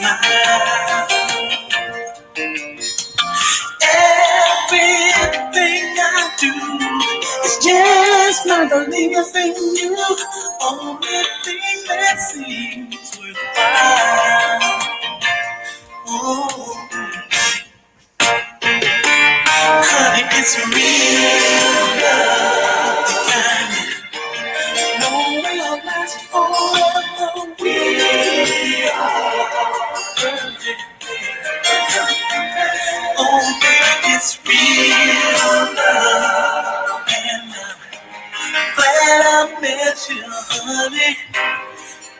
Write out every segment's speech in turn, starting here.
smile. Everything I do is just not believing in you. Only thing that seems worthwhile. Oh, honey, it's real love, the kind no will last forever. We are perfect. Oh, baby, it's real love, and I'm glad I met you, honey.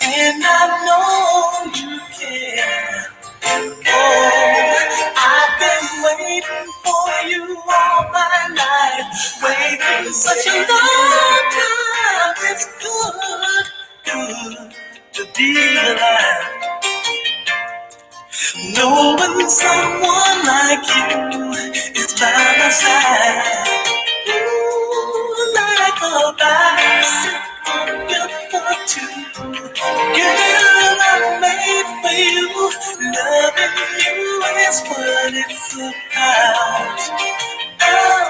And I know you care. Oh, I've been waiting for you all my life, waiting such a long time. It's good to be alive. Knowing someone like you is by my side. Ooh, like a bicycle built for two. Girl, I'm made for you. Loving you is what it's about. Oh,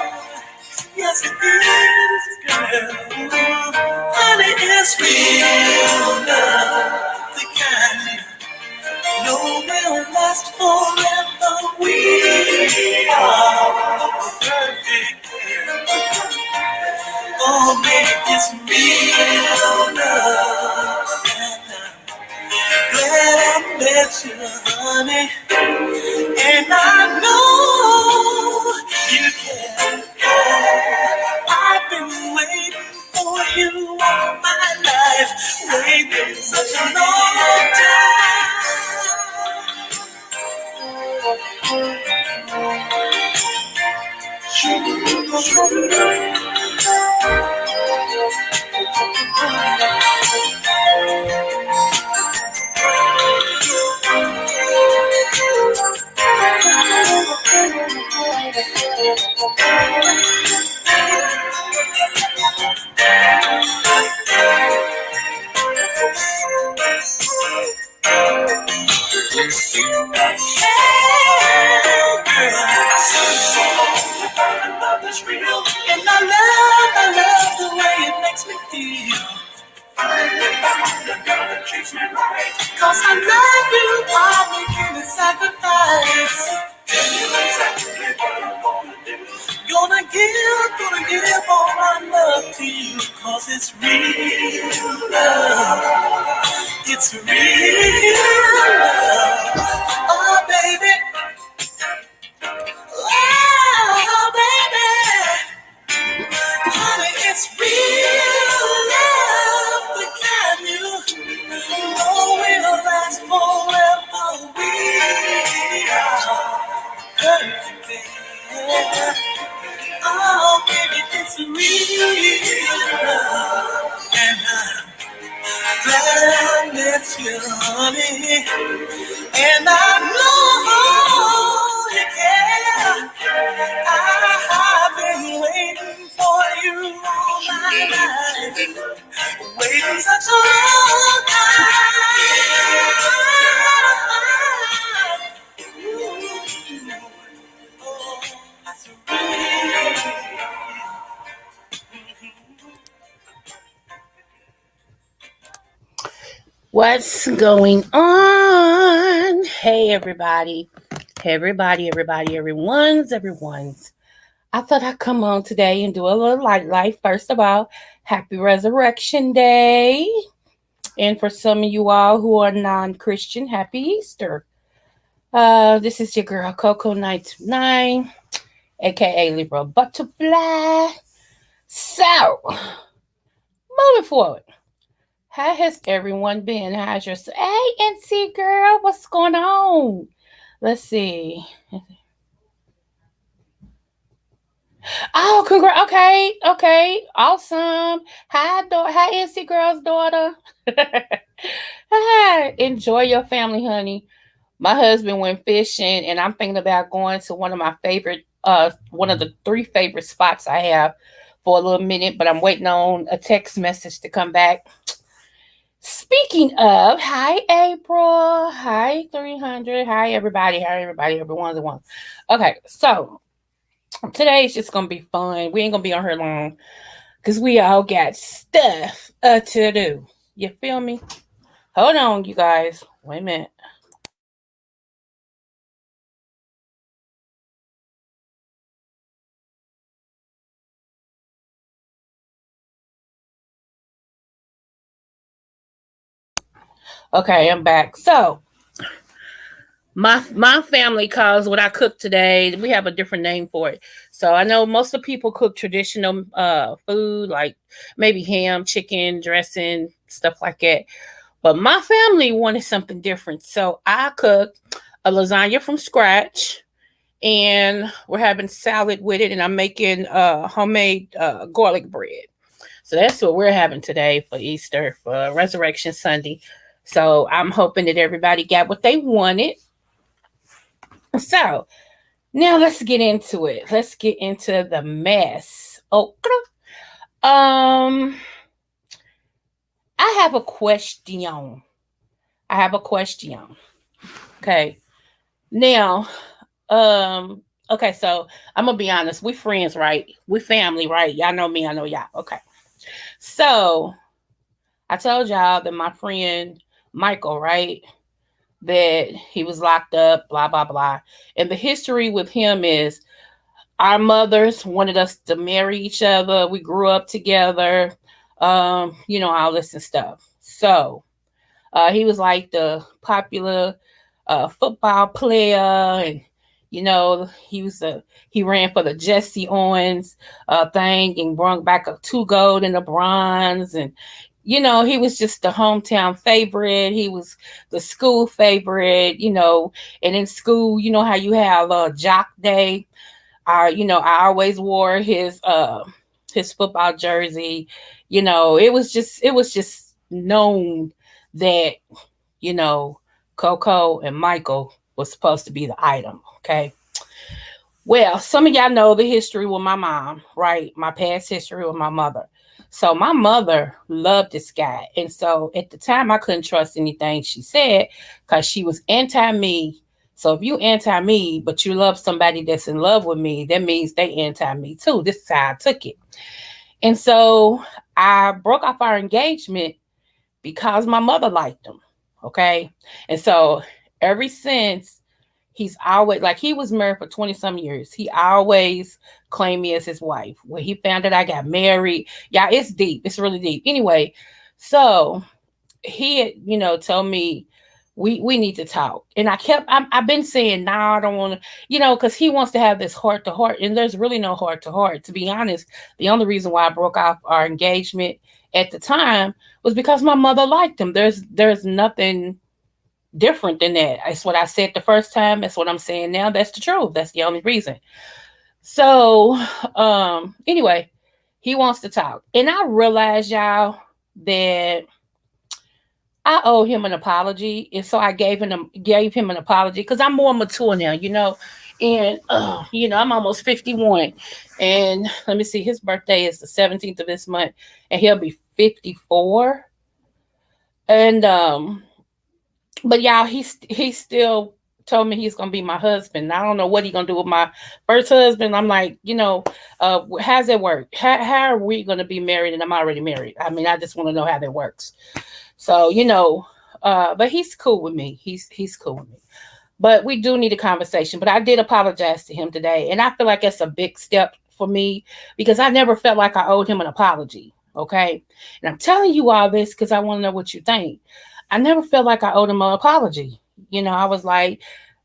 yes it is, girl. Honey, it's real love, the kind no will last forever. We are perfect. Oh, baby, it's real love. Glad I met you, honey. And I know you can. I've been waiting for you all my life. Waiting such a long real. And I love the way it makes me feel. Finally found the girl that treats me right. Cause I love you, I'm making a sacrifice. Tell you exactly what I wanna do. Gonna give all my love to you. Cause it's real love. It's real love. Oh, baby. Oh, baby. Honey, it's real love, the kind you know will last forever. We are perfect. Oh, baby, it's real love. And I'm glad I met you, honey. And I know you care. I've been waiting for you all my life, waiting such a long time. Oh, that's real. What's going on? Hey, everybody. Hey, everyone's. I thought I'd come on today and do a little life. First of all, happy Resurrection Day. And for some of you all who are non-Christian, happy Easter. This is your girl, Coco 929, aka Libra Butterfly. So, moving forward. How has everyone been? How's your... Hey, NC girl, what's going on? Let's see. Oh, congrats. Okay. Awesome. Hi, NC girl's daughter. Hi. Enjoy your family, honey. My husband went fishing, and I'm thinking about going to one of my favorite, one of the 3 favorite spots I have for a little minute, but I'm waiting on a text message to come back. Speaking of, hi April, hi 300, hi everybody, everyone's the one. Okay, so today is just gonna be fun. We ain't gonna be on here long because we all got stuff to do. You feel me? Hold on, you guys. Wait a minute. Okay, I'm back. So my family calls what I cook today. We have a different name for it. So I know most of the people cook traditional food like maybe ham, chicken, dressing, stuff like that. But my family wanted something different. So I cooked a lasagna from scratch and we're having salad with it and I'm making homemade garlic bread. So that's what we're having today for Easter, for Resurrection Sunday. So I'm hoping that everybody got what they wanted. So now let's get into it. Let's get into the mess. Oh, um, I have a question. I have a question. Okay. Now, okay, so I'm gonna be honest. We friends, right? We family, right? Y'all know me, I know y'all. Okay. So I told y'all that my friend Michael, right? That he was locked up, blah, blah, blah. And the history with him is our mothers wanted us to marry each other. We grew up together, all this and stuff. So he was like the popular football player, and he ran for the Jesse Owens thing and brought back a 2 gold and a bronze, and he was just the hometown favorite. He was the school favorite, and in school, you know how you have jock day. I always wore his football jersey. It was just known that you know Coco and Michael was supposed to be the item. Okay. Well, some of y'all know the history with my mom, right? My past history with my mother. So my mother loved this guy. And so at the time I couldn't trust anything she said because she was anti me. So if you anti me, but you love somebody that's in love with me, that means they anti me too. This is how I took it. And so I broke off our engagement because my mother liked him. Okay. And so ever since he's always like he was married for 20 some years. He always claimed me as his wife. When he found out I got married, yeah, it's deep. It's really deep. Anyway, so he had, told me we need to talk. And I've been saying, no, I don't want to, because he wants to have this heart to heart. And there's really no heart to heart. To be honest, the only reason why I broke off our engagement at the time was because my mother liked him. There's nothing different than that. It's what I said the first time. That's what I'm saying now. That's the truth. That's the only reason. So, anyway, he wants to talk. And I realized, y'all, that I owe him an apology, and so I gave him an apology because I'm more mature now, and I'm almost 51, and let me see, his birthday is the 17th of this month, and he'll be 54, and but y'all, he still told me he's gonna be my husband. I don't know what he's gonna do with my first husband. I'm like, how's it work? How are we gonna be married and I'm already married? I mean, I just want to know how that works. So, but he's cool with me. He's cool with me. But we do need a conversation. But I did apologize to him today. And I feel like that's a big step for me because I never felt like I owed him an apology. Okay. And I'm telling you all this because I want to know what you think. I never felt like I owed him an apology. I was like,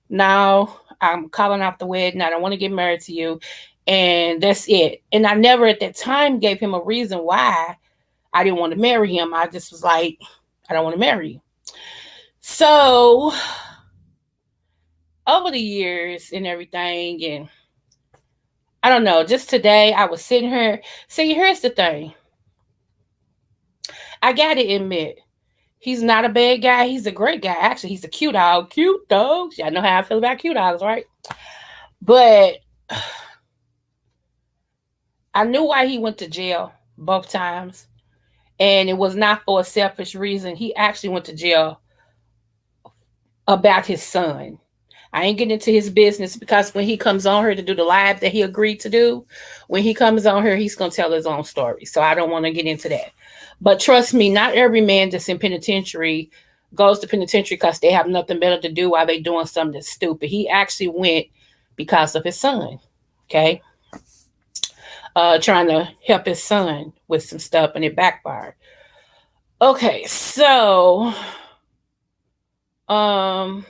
no, I'm calling off the wedding. I don't want to get married to you. And that's it. And I never at that time gave him a reason why I didn't want to marry him. I just was like, I don't want to marry you. So over the years and everything, and I don't know, just today I was sitting here. See, here's the thing. I gotta admit, he's not a bad guy. He's a great guy. Actually, he's a cute dog. Cute dogs. Y'all know how I feel about cute dogs, right? But I knew why he went to jail both times. And it was not for a selfish reason. He actually went to jail about his son. I ain't getting into his business because when he comes on here to do the live that he agreed to do, when he comes on here, he's going to tell his own story. So I don't want to get into that. But trust me, not every man that's in penitentiary goes to penitentiary because they have nothing better to do while they doing something that's stupid. He actually went because of his son. Okay. Trying to help his son with some stuff and it backfired. Okay, so um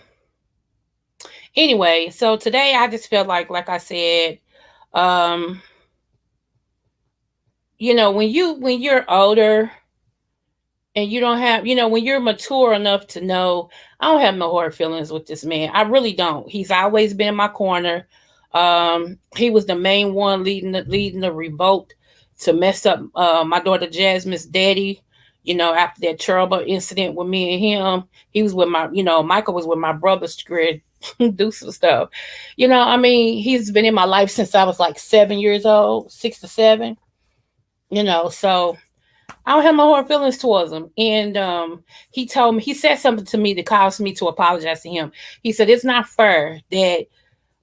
anyway, so today I just felt like I said, um, when you're older and you don't have, when you're mature enough to know, I don't have no hard feelings with this man. I really don't. He's always been in my corner. He was the main one leading the revolt to mess up my daughter Jasmine's daddy. After that terrible incident with me and him, he was with Michael was with my brother's to do some stuff. I mean, he's been in my life since I was like 7 years old, 6 to 7. So I don't have no hard feelings towards him. And he said something to me that caused me to apologize to him. He said, it's not fair that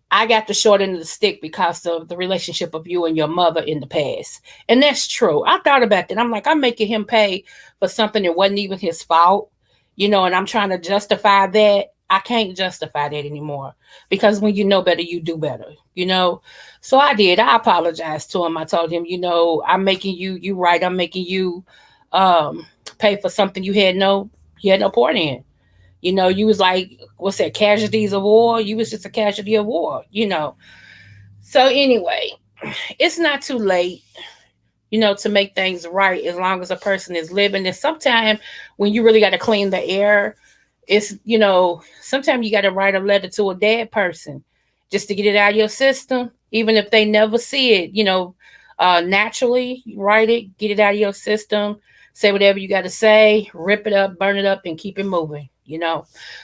I got the short end of the stick because of the relationship of you and your mother in the past. And that's true. I thought about that. I'm like, I'm making him pay for something that wasn't even his fault, and I'm trying to justify that. I can't justify that anymore because when you know better, you do better. So I did. I apologized to him. I told him, I'm making you right. I'm making you um, pay for something you had no part in. You was like, what's that, casualties of war? You was just a casualty of war. So anyway, it's not too late, to make things right as long as a person is living. And sometimes when you really got to clean the air, sometimes you got to write a letter to a dead person just to get it out of your system, even if they never see it, naturally write it, get it out of your system, say whatever you got to say, rip it up, burn it up, and keep it moving.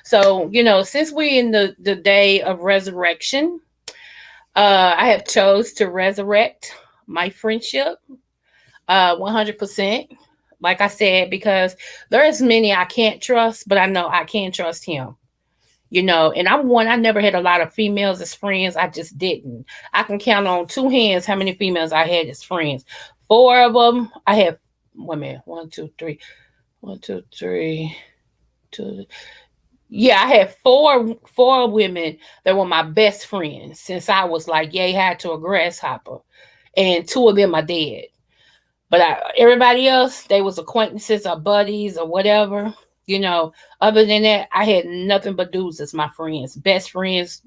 So, since we in the day of resurrection, I have chose to resurrect my friendship 100%. Like I said, because there's many I can't trust, but I know I can trust him. And I'm one, I never had a lot of females as friends. I just didn't. I can count on two hands how many females I had as friends. Four of them, I have, wait a minute, one, two, three, one, two, three, two. Yeah, I had four women that were my best friends since I was like yay high to a grasshopper. And two of them are dead. But everybody else, they was acquaintances or buddies or whatever. Other than that, I had nothing but dudes as my friends, best friends,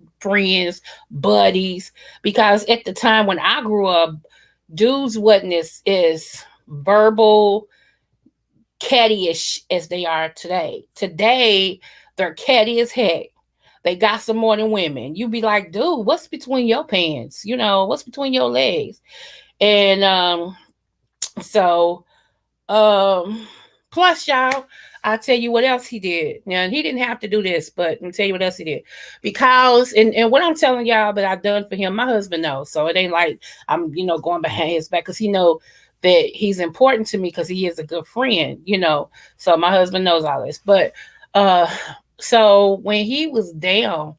buddies. Because at the time when I grew up, dudes wasn't as verbal, cattyish as they are today. Today, they're catty as heck. They got some more than women. You be like, dude, what's between your pants? What's between your legs? And so plus y'all, I'll tell you what else he did. Now he didn't have to do this, but I'll tell you what else he did. Because and what I'm telling y'all that I've done for him, my husband knows. So it ain't like I'm, going behind his back because he know that he's important to me because he is a good friend. So my husband knows all this. But so when he was down,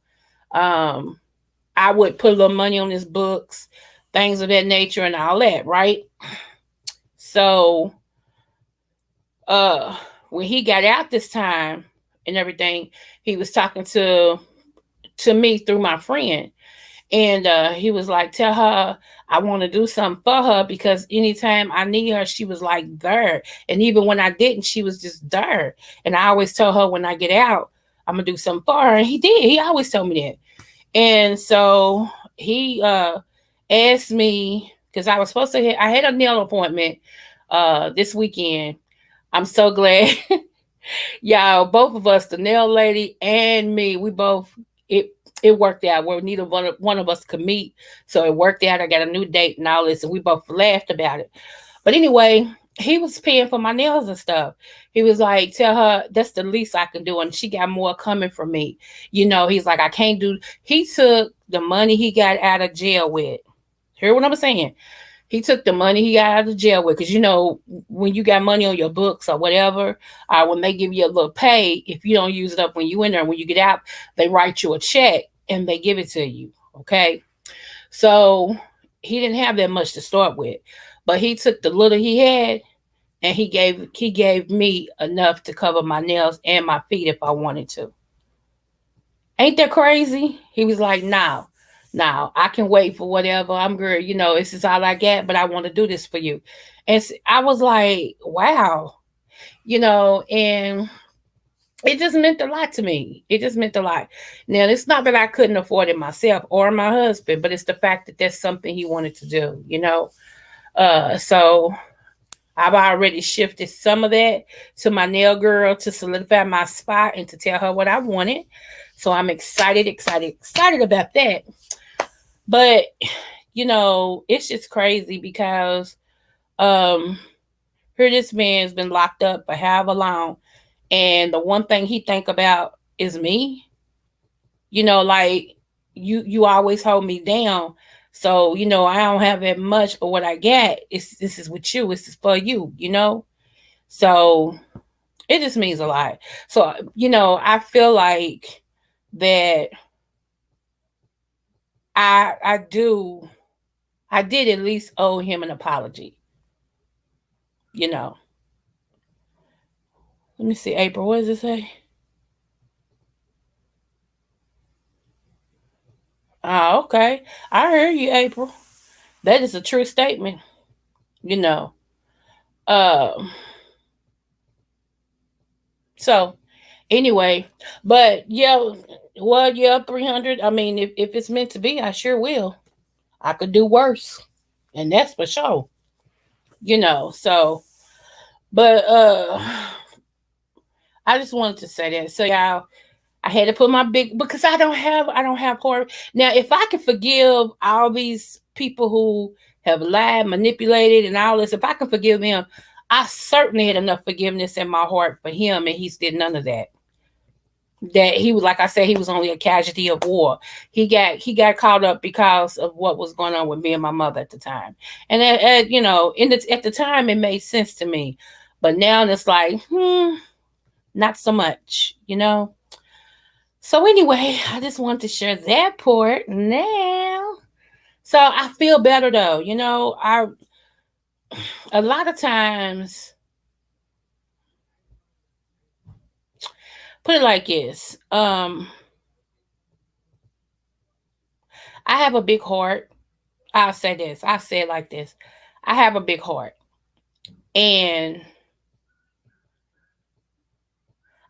I would put a little money on his books, things of that nature and all that, right? So when he got out this time and everything, he was talking to me through my friend. And he was like, tell her I want to do something for her because anytime I need her, she was like there. And even when I didn't, she was just there. And I always tell her when I get out, I'm going to do something for her. And he did. He always told me that. And so he asked me, because I was supposed to, I had a nail appointment this weekend. I'm so glad. Y'all, both of us, the nail lady and me, we both, it worked out where neither one of us could meet. So it worked out. I got a new date and all this, and we both laughed about it. But anyway, he was paying for my nails and stuff. He was like, tell her that's the least I can do. And she got more coming from me. He's like, I can't do. He took the money he got out of jail with. Hear what I'm saying? He took the money he got out of jail with, because when you got money on your books or whatever, when they give you a little pay, if you don't use it up when you in there, when you get out, they write you a check and they give it to you. Okay, so he didn't have that much to start with, but he took the little he had and he gave me enough to cover my nails and my feet if I wanted to. Ain't that crazy? He was like, now I can wait for whatever. I'm good. This is all I got, but I want to do this for you. And I was like, wow, and it just meant a lot to me. It just meant a lot. Now, it's not that I couldn't afford it myself or my husband, but it's the fact that that's something he wanted to do. So I've already shifted some of that to my nail girl to solidify my spot and to tell her what I wanted. So I'm excited about that. But it's just crazy because um here this man's been locked up for however long, and the one thing he think about is me. Like, you always hold me down. So, I don't have that much, but what I got is this is with you, this is for you. So it just means a lot. So, I feel like that I did at least owe him an apology, you know. Let me see, April, what does it say? Oh, okay. I heard you, April. That is a true statement, you know. Um, so anyway, but yeah, well, yeah, 300. I mean, if it's meant to be, I sure will. I could do worse. And that's for sure. So, but I just wanted to say that. So y'all, I had to put my big, because I don't have horror. Now, if I can forgive all these people who have lied, manipulated, and all this, if I can forgive them, I certainly had enough forgiveness in my heart for him, and he's did none of that. That he was, like I said, he was only a casualty of war. He got caught up because of what was going on with me and my mother at the time, and at the time it made sense to me, but now it's like, not so much. So anyway, I just wanted to share that part now. So I feel better though. I a lot of times put it like this. I have a big heart. I'll say this. I'll say it like this. I have a big heart. And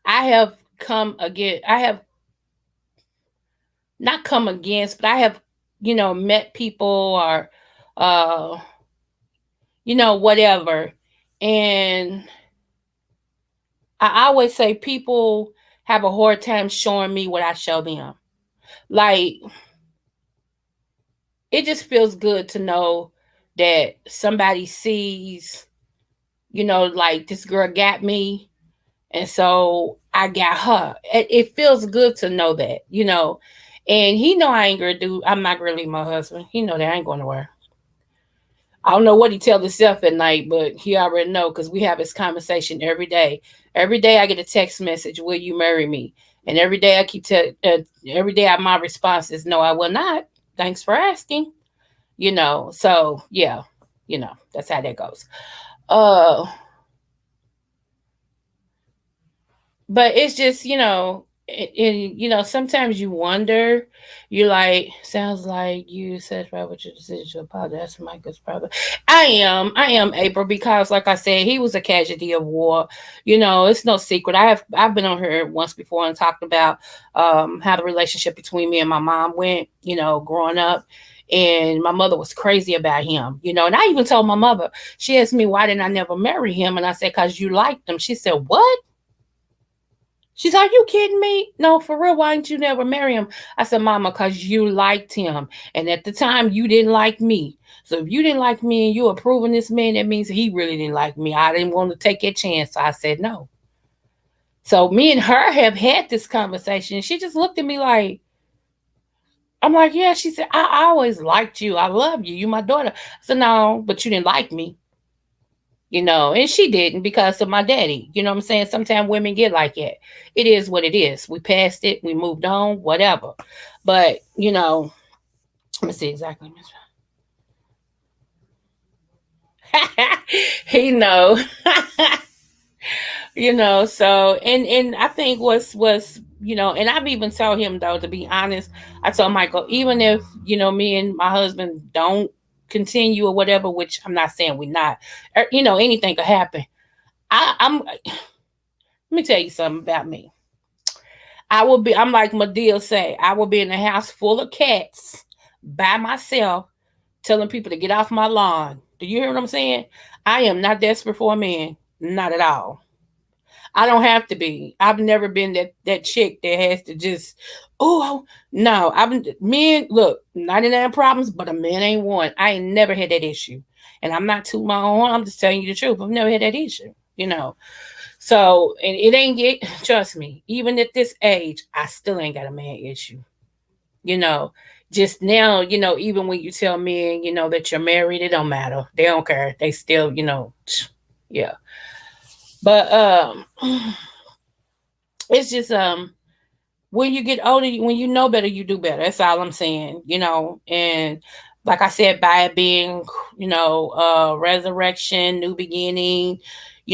I have come again. I have not come against, but I have, met people or whatever. And I always say people have a hard time showing me what I show them. Like, it just feels good to know that somebody sees, like, this girl got me, and so I got her. It feels good to know that. And he know I ain't gonna do. I'm not gonna leave my husband. He know that I ain't going nowhere. I don't know what he tell himself at night, but he already know because we have this conversation every day. Every day I get a text message, "Will you marry me?" And every day I every day my response is, "No, I will not. Thanks for asking." So yeah, that's how that goes. Uh, but it's just and sometimes you wonder, you like, sounds like you satisfied with your decision to apologize to Michael's brother. I am April, because like I said, he was a casualty of war. It's no secret. I've been on here once before and talked about how the relationship between me and my mom went, growing up. And my mother was crazy about him. And I even told my mother, she asked me, why didn't I never marry him? And I said, because you liked him. She said, what? She's like, you kidding me? No, for real. Why didn't you never marry him? I said, Mama, because you liked him. And at the time, you didn't like me. So if you didn't like me and you approving this man, that means he really didn't like me. I didn't want to take that chance. So I said no. So me and her have had this conversation. She just looked at me like, I'm like, yeah. She said, I always liked you. I love you. You my daughter. I said, no, but you didn't like me. And she didn't because of my daddy. You know what I'm saying? Sometimes women get like that. It is what it is. We passed it, we moved on, whatever. But, let me see exactly. He know. So and I think was and I've even told him, though, to be honest. I told Michael, even if me and my husband don't continue or whatever, which I'm not saying we're not, anything could happen. I'm let me tell you something about me. I'm like Medea say, I will be in a house full of cats by myself, telling people to get off my lawn. Do you hear what I'm saying? I am not desperate for a man. Not at all. I don't have to be. I've never been that chick that has to just, oh no. I've been men. Look, 99 problems, but a man ain't one. I ain't never had that issue, and I'm not tooting my own. I'm just telling you the truth. I've never had that issue. So, and it ain't get. Trust me. Even at this age, I still ain't got a man issue. You know, just now, even when you tell men, that you're married, it don't matter. They don't care. They still, yeah. But it's just when you get older, when you know better, you do better. That's all I'm saying. And like I said, by it being, resurrection, new beginning,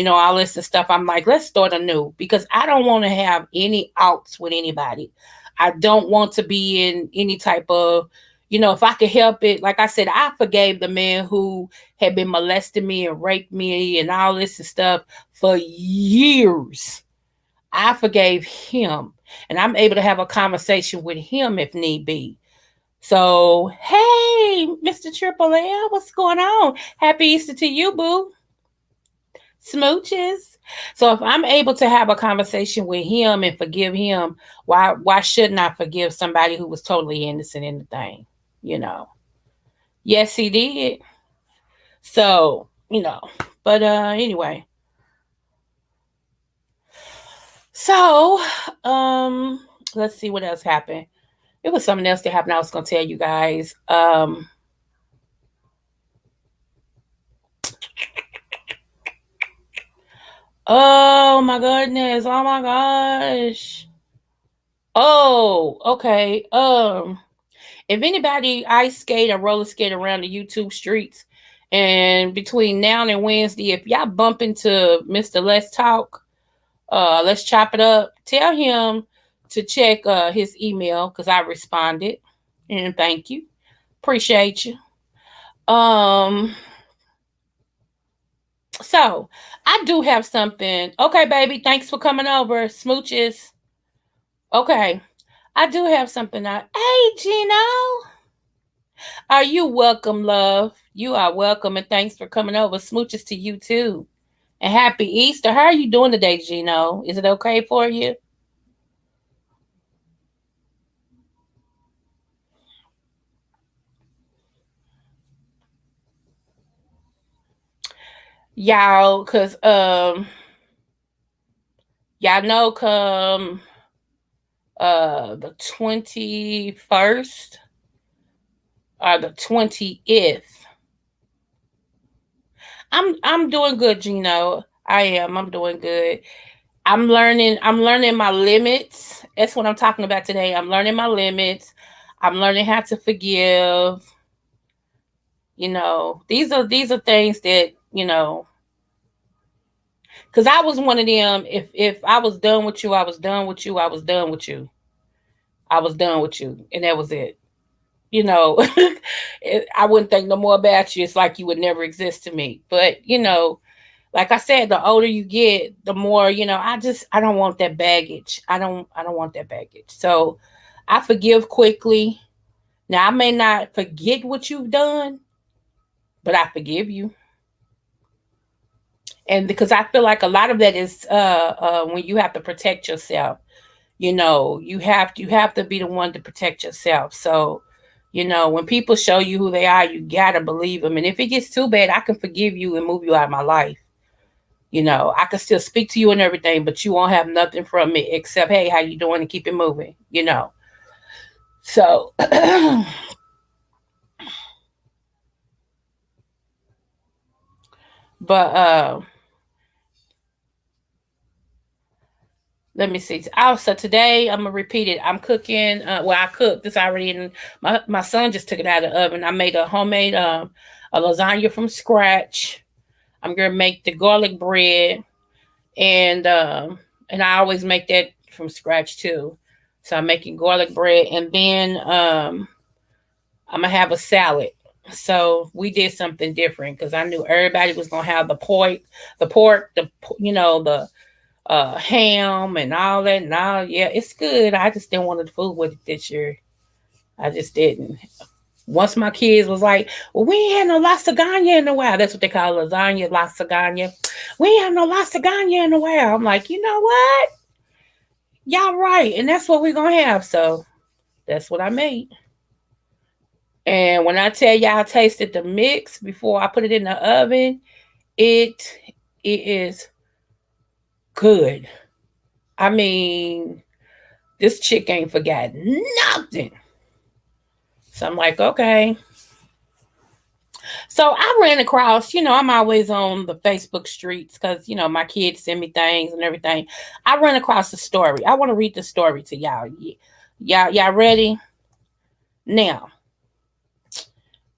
all this and stuff, I'm like, let's start anew because I don't want to have any outs with anybody. I don't want to be in any type of, if I could help it. Like I said, I forgave the man who had been molesting me and raped me and all this and stuff for years. I forgave him, and I'm able to have a conversation with him if need be. So, hey, Mr. Triple L, what's going on? Happy Easter to you, boo. Smooches. So if I'm able to have a conversation with him and forgive him, why shouldn't I forgive somebody who was totally innocent in the thing? You know. Yes, he did. So, But anyway. So, um, let's see what else happened. It was something else that happened I was gonna tell you guys. Oh my goodness. Oh my gosh. Oh, okay. If anybody ice skate or roller skate around the YouTube streets, and between now and Wednesday, if y'all bump into Mr. Let's Talk, let's chop it up. Tell him to check his email because I responded, and thank you, appreciate you. Um, so I do have something. Okay, baby, thanks for coming over. Smooches. Okay, I do have something. Hey, Gino. Are you welcome, love? You are welcome, and thanks for coming over. Smooches to you too. And happy Easter. How are you doing today, Gino? Is it okay for you? Y'all, cause y'all know come the 21st or the 20th. I'm doing good, Gino. I am. I'm doing good. I'm learning my limits. That's what I'm talking about today. I'm learning my limits. I'm learning how to forgive. These are things that, cuz I was one of them. If I was done with you, I was done with you. I was done with you. I was done with you, and that was it. You know, I wouldn't think no more about you. It's like you would never exist to me. But, like I said, the older you get, the more, I don't want that baggage. I don't want that baggage. So I forgive quickly. Now I may not forget what you've done, but I forgive you. And because I feel like a lot of that is when you have to protect yourself. You have to be the one to protect yourself. So, when people show you who they are, you gotta believe them. And if it gets too bad, I can forgive you and move you out of my life. I can still speak to you and everything, but you won't have nothing from me except, hey, how you doing, and keep it moving. So, but let me see. Also today I'm gonna repeat it. I'm cooking. Well, I cooked this already, and my son just took it out of the oven. I made a homemade a lasagna from scratch. I'm gonna make the garlic bread, and I always make that from scratch too. So I'm making garlic bread, and then I'm gonna have a salad. So we did something different because I knew everybody was gonna have the the ham and all that. And all, yeah, it's good. I just didn't want the food with it this year. I just didn't. Once my kids was like, "Well, we ain't had no lasagna in a while." That's what they call lasagna, lasagna. We ain't have no lasagna in a while. I'm like, you know what? Y'all right, and that's what we're gonna have. So that's what I made. And when I tell y'all I tasted the mix before I put it in the oven, it it is good. I mean, this chick ain't forgot nothing. So I'm like, okay. So I ran across, I'm always on the Facebook streets because, my kids send me things and everything. I ran across the story. I want to read the story to y'all. Y'all ready? Now,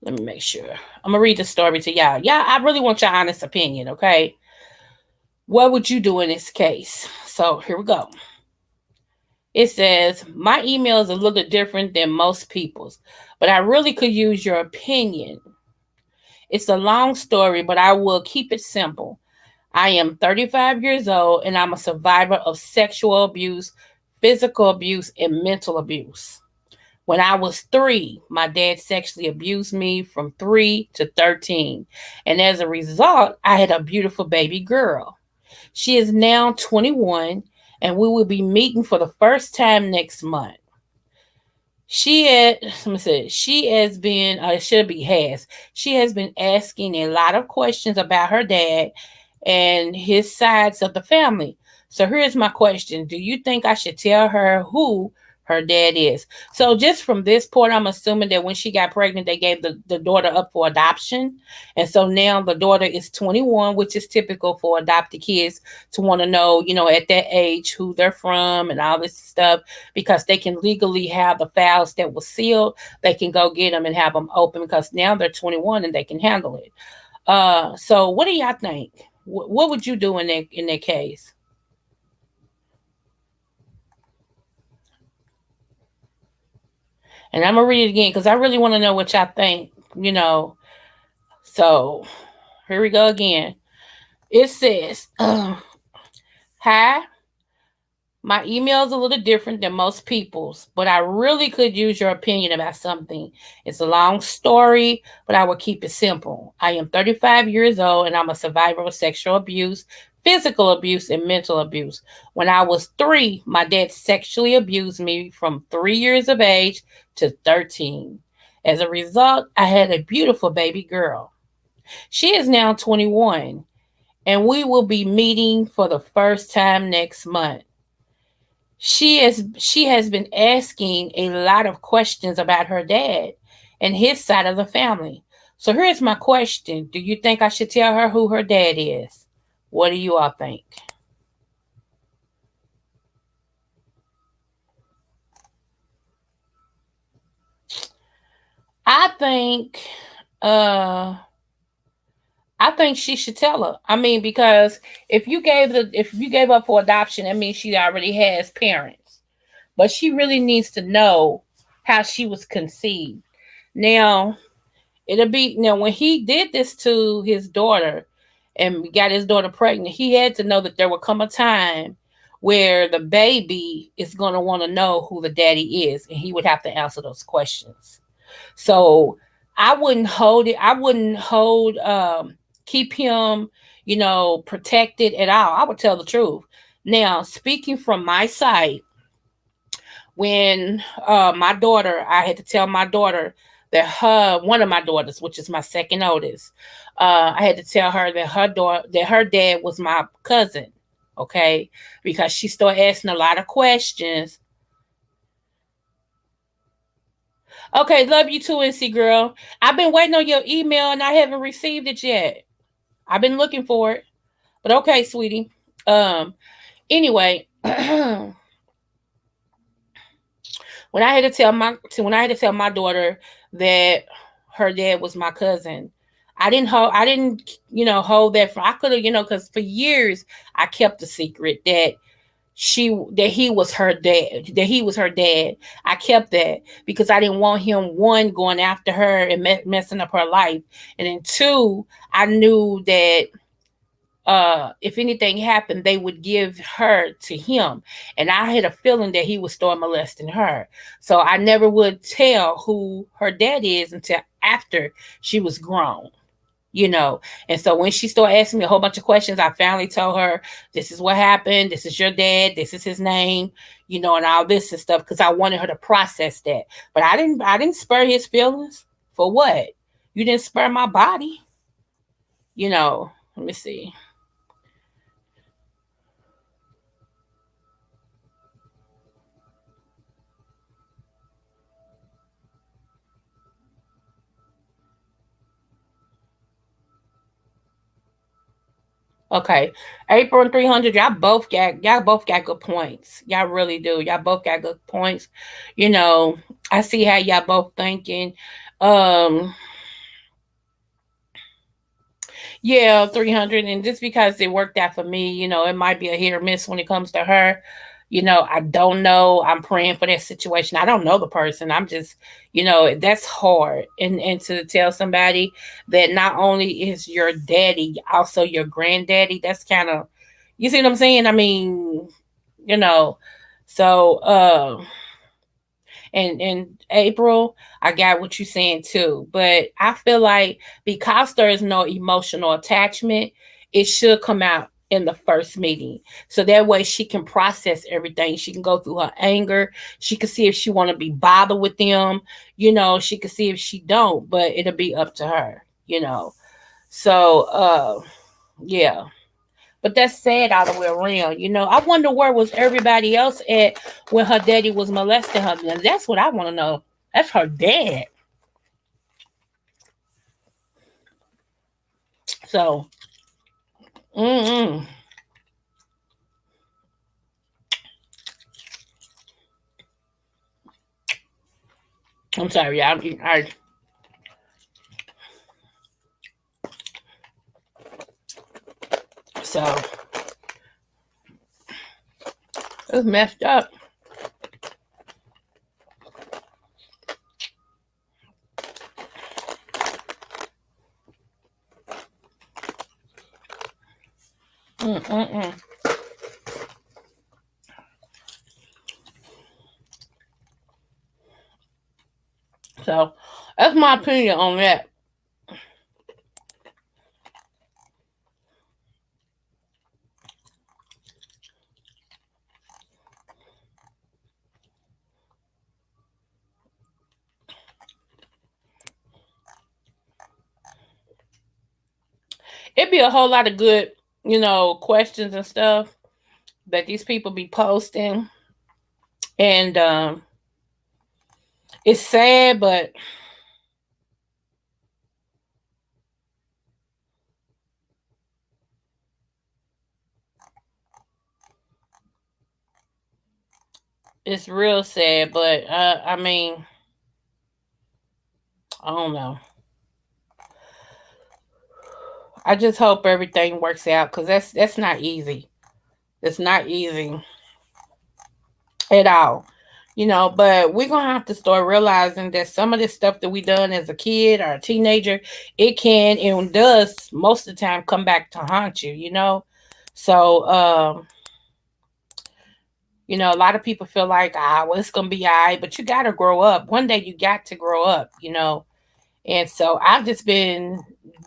let me make sure. I'm going to read the story to y'all. I really want your honest opinion, okay? What would you do in this case? So here we go. It says, my email is a little different than most people's, but I really could use your opinion. It's a long story, but I will keep it simple. I am 35 years old and I'm a survivor of sexual abuse, physical abuse, and mental abuse. When I was 3, my dad sexually abused me from 3 to 13. And as a result, I had a beautiful baby girl. She is now 21 and we will be meeting for the first time next month. She has been, it should be has, she has been asking a lot of questions about her dad and his sides of the family. So here's my question. Do you think I should tell her who her dad is? So just from this point, I'm assuming that when she got pregnant, they gave the daughter up for adoption. And so now the daughter is 21, which is typical for adopted kids to want to know, at that age, who they're from and all this stuff, because they can legally have the files that were sealed. They can go get them and have them open because now they're 21 and they can handle it. So what do y'all think? What would you do in that case? And I'm gonna read it again because I really want to know what y'all think. So here we go again. It says, "Hi, my email is a little different than most people's, but I really could use your opinion about something. It's a long story, but I will keep it simple. I am 35 years old and I'm a survivor of sexual abuse, physical abuse, and mental abuse. When I was 3, my dad sexually abused me from 3 years of age to 13. As a result, I had a beautiful baby girl. She is now 21, and we will be meeting for the first time next month. She has been asking a lot of questions about her dad and his side of the family. So here's my question. Do you think I should tell her who her dad is? What do you all think? I think uh I think she should tell her. I mean, because if you gave up for adoption, that means she already has parents. But she really needs to know how she was conceived. Now, it'll be now when he did this to his daughter and got his daughter pregnant, he had to know that there will come a time where the baby is going to want to know who the daddy is, and he would have to answer those questions. So I wouldn't hold keep him, protected at all. I would tell the truth. Now, speaking from my side, when my daughter, I had to tell my daughter that one of my daughters, which is my second oldest, I had to tell her that her dad was my cousin. Okay, because she started asking a lot of questions. Okay, love you too, NC girl. I've been waiting on your email and I haven't received it yet. I've been looking for it. But okay, sweetie. Um anyway, when I had to tell my daughter that her dad was my cousin, I didn't hold that for I could have, cuz for years I kept the secret that he was her dad, I kept that because I didn't want him, one, going after her and messing up her life, and then two, I knew that if anything happened, they would give her to him. And I had a feeling that he would start molesting her. So I never would tell who her dad is until after she was grown. You know, and so when she started asking me a whole bunch of questions, I finally told her, "This is what happened. This is your dad. This is his name." And all this and stuff because I wanted her to process that. But I didn't spur his feelings for what? You didn't spur my body. Let me see. Okay, April and 300. Y'all both got good points. Y'all really do. Y'all both got good points. You know, I see how y'all both thinking. Um, yeah, 300, and just because it worked out for me, it might be a hit or miss when it comes to her. I don't know. I'm praying for that situation. I don't know the person. I'm just, that's hard. And to tell somebody that not only is your daddy, also your granddaddy, that's kind of, you see what I'm saying? I mean, you know, so, and April, I got what you're saying too. But I feel like because there is no emotional attachment, it should come out in the first meeting. So that way she can process everything. She can go through her anger. She can see if she want to be bothered with them. She can see if she don't, but it'll be up to her. So yeah. But that's sad all the way around. I wonder where was everybody else at when her daddy was molesting her. And that's what I want to know. That's her dad. So, mm-mm. I'm sorry, y'all. So, it's messed up. Mm-mm-mm. So, that's my opinion on that. It'd be a whole lot of good, questions and stuff that these people be posting. And it's sad, but it's real sad. But I mean, I don't know. I just hope everything works out because that's not easy. It's not easy at all. But we're gonna have to start realizing that some of this stuff that we done as a kid or a teenager, it can and does most of the time come back to haunt you. So a lot of people feel like, well, it's gonna be all right, but you gotta grow up. One day you got to grow up. And so I've just been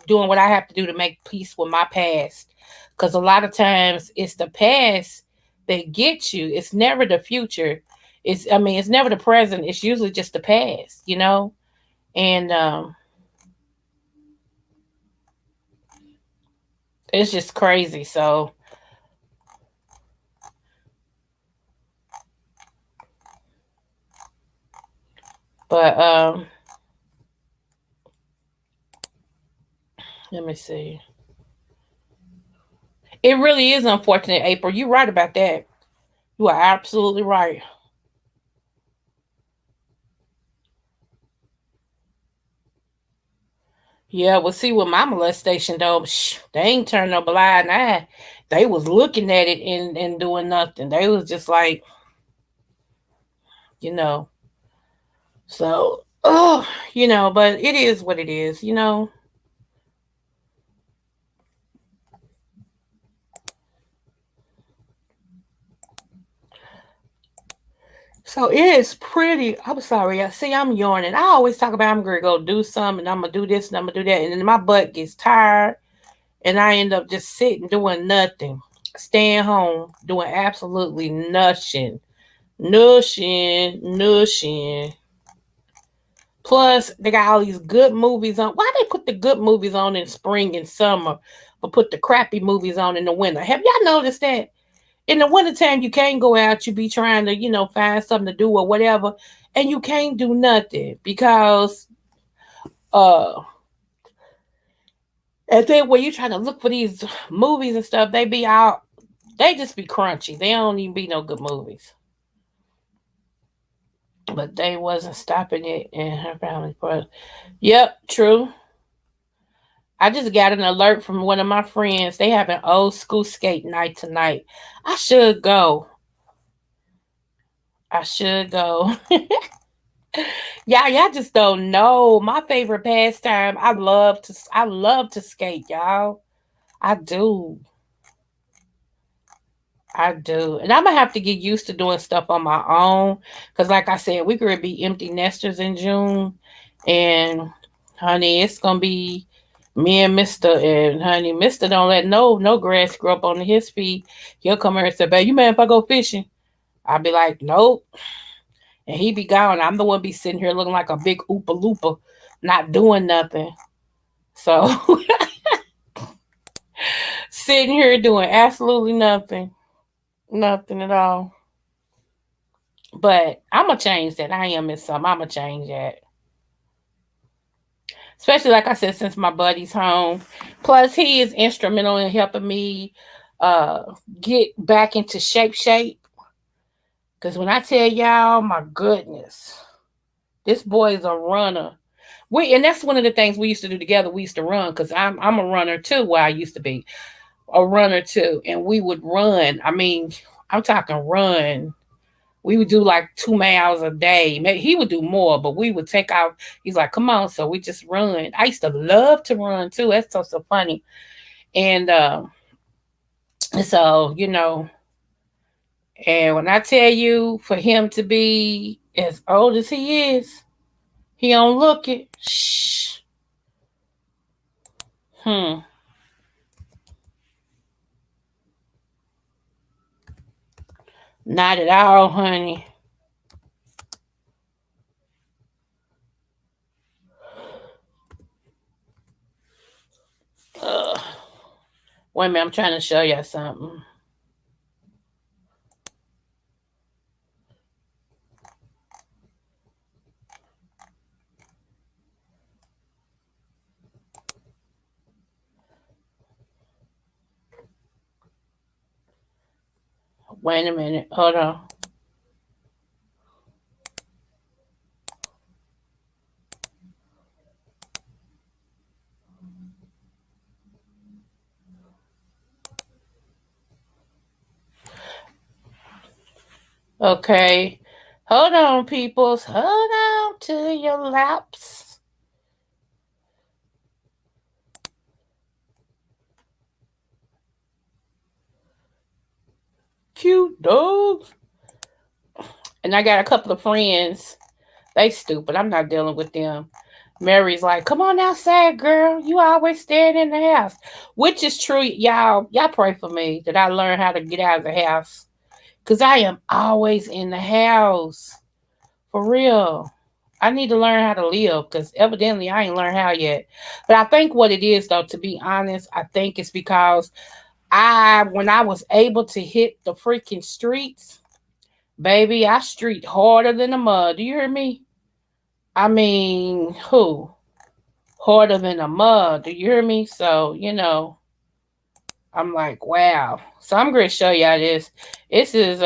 doing what I have to do to make peace with my past. Because a lot of times it's the past that gets you. It's never the future. It's never the present. It's usually just the past. And it's just crazy. So, But let me see. It really is unfortunate, April. You're right about that. You are absolutely right. Yeah, well, see, with my molestation though, they ain't turned no blind eye. They was looking at it and doing nothing. They was just like, you know. So, oh, but it is what it is. So it is pretty. I'm sorry. I see. I'm yawning. I always talk about I'm gonna go do something, and I'm gonna do this, and I'm gonna do that, and then my butt gets tired, and I end up just sitting doing nothing, staying home, doing absolutely nothing, nothing. Plus, they got all these good movies on. Why they put the good movies on in spring and summer, but put the crappy movies on in the winter? Have y'all noticed that? In the wintertime, you can't go out. You be trying to, find something to do or whatever, and you can't do nothing because, uh, and then when you trying to look for these movies and stuff, they just be crunchy. They don't even be no good movies. But they wasn't stopping it in her family. But yep, true. I just got an alert from one of my friends. They have an old school skate night tonight. I should go. I should go. Yeah, y'all just don't know. My favorite pastime. I love to skate, y'all. I do. I do. And I'm gonna have to get used to doing stuff on my own. Cause like I said, we're gonna be empty nesters in June. And honey, it's gonna be me and Mister, and honey, Mister don't let no grass grow up on his feet. He'll come here and say, "Babe, you mind if I go fishing?" I'll be like, "Nope." And he be gone. I'm the one be sitting here looking like a big oopa loopa, not doing nothing. So sitting here doing absolutely nothing. Nothing at all. But I'm gonna change that. I am Miss Some. I'm gonna change that. Especially like I said, since my buddy's home. Plus, he is instrumental in helping me uh get back into shape. Cause when I tell y'all, my goodness, this boy is a runner. And that's one of the things we used to do together. We used to run because I'm a runner too. Where I used to be a runner too, and we would run. I mean, I'm talking run. We would do like 2 miles a day. Maybe he would do more, but we would take out. He's like, "Come on!" So we just run. I used to love to run too. That's so funny. And so and when I tell you, for him to be as old as he is, he don't look it. Shh. Hmm. Not at all, honey. Ugh. Wait a minute, I'm trying to show you something. Wait a minute. Hold on. Okay. Hold on, peoples. Hold on to your laps. Cute dogs. And I got a couple of friends. They stupid. I'm not dealing with them. Mary's like, "Come on outside, girl. You always staying in the house." Which is true, y'all. Y'all pray for me that I learn how to get out of the house. Cause I am always in the house. For real. I need to learn how to live because evidently I ain't learned how yet. But I think what it is though, to be honest, I think it's because when I was able to hit the freaking streets, baby, I street harder than the mud. Do you hear me? I mean, who? Harder than a mug. Do you hear me? So, I'm like, wow. So I'm gonna show y'all this. This is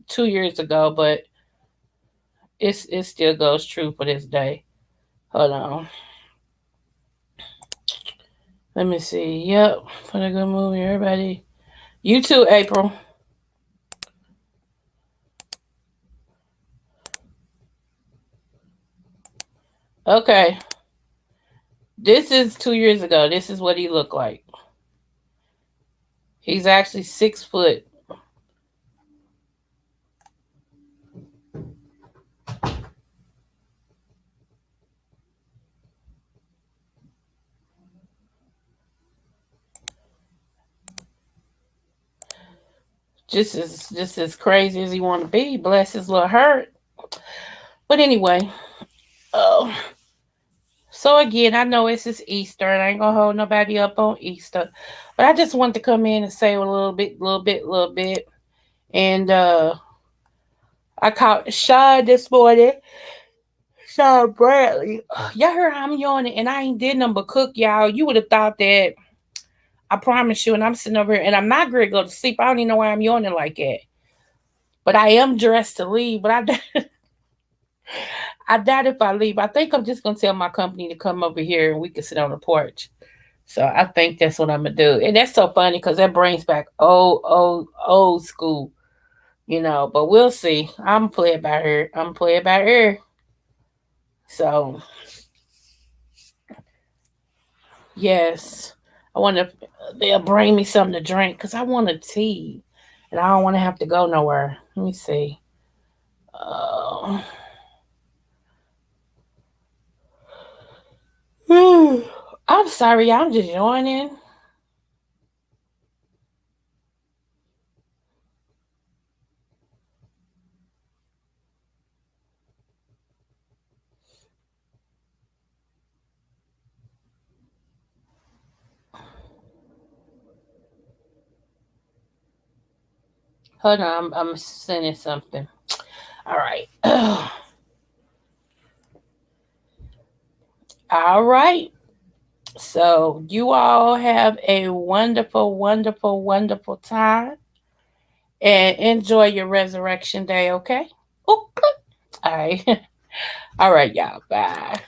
2 years ago, but it still goes true for this day. Hold on. Let me see. Yep. For a good movie, everybody. You too, April. Okay. This is 2 years ago. This is what he looked like. He's actually 6 foot. Just as crazy as he want to be. Bless his little hurt. But anyway, oh, so again, I know it's just Easter, and I ain't gonna hold nobody up on Easter, but I just wanted to come in and say a little bit, and I caught Shaw this morning. Shaw Bradley, y'all heard how I'm yawning, and I ain't did nothing but cook, y'all. You would have thought that. I promise you, and I'm sitting over here, and I'm not gonna go to sleep. I don't even know why I'm yawning like that, but I am dressed to leave. But I doubt if I leave. I think I'm just gonna tell my company to come over here and we can sit on the porch. So I think that's what I'm gonna do. And that's so funny because that brings back old school, But we'll see. I'm gonna play it by ear. I'm gonna play it by ear. So yes, I wonder if they'll bring me something to drink because I want a tea, and I don't want to have to go nowhere. Let me see. Uh, I'm sorry, I'm just joining. Hold on, I'm sending something. All right. All right. So you all have a wonderful, wonderful, wonderful time and enjoy your resurrection day, okay? Okay. All right. All right, y'all. Bye.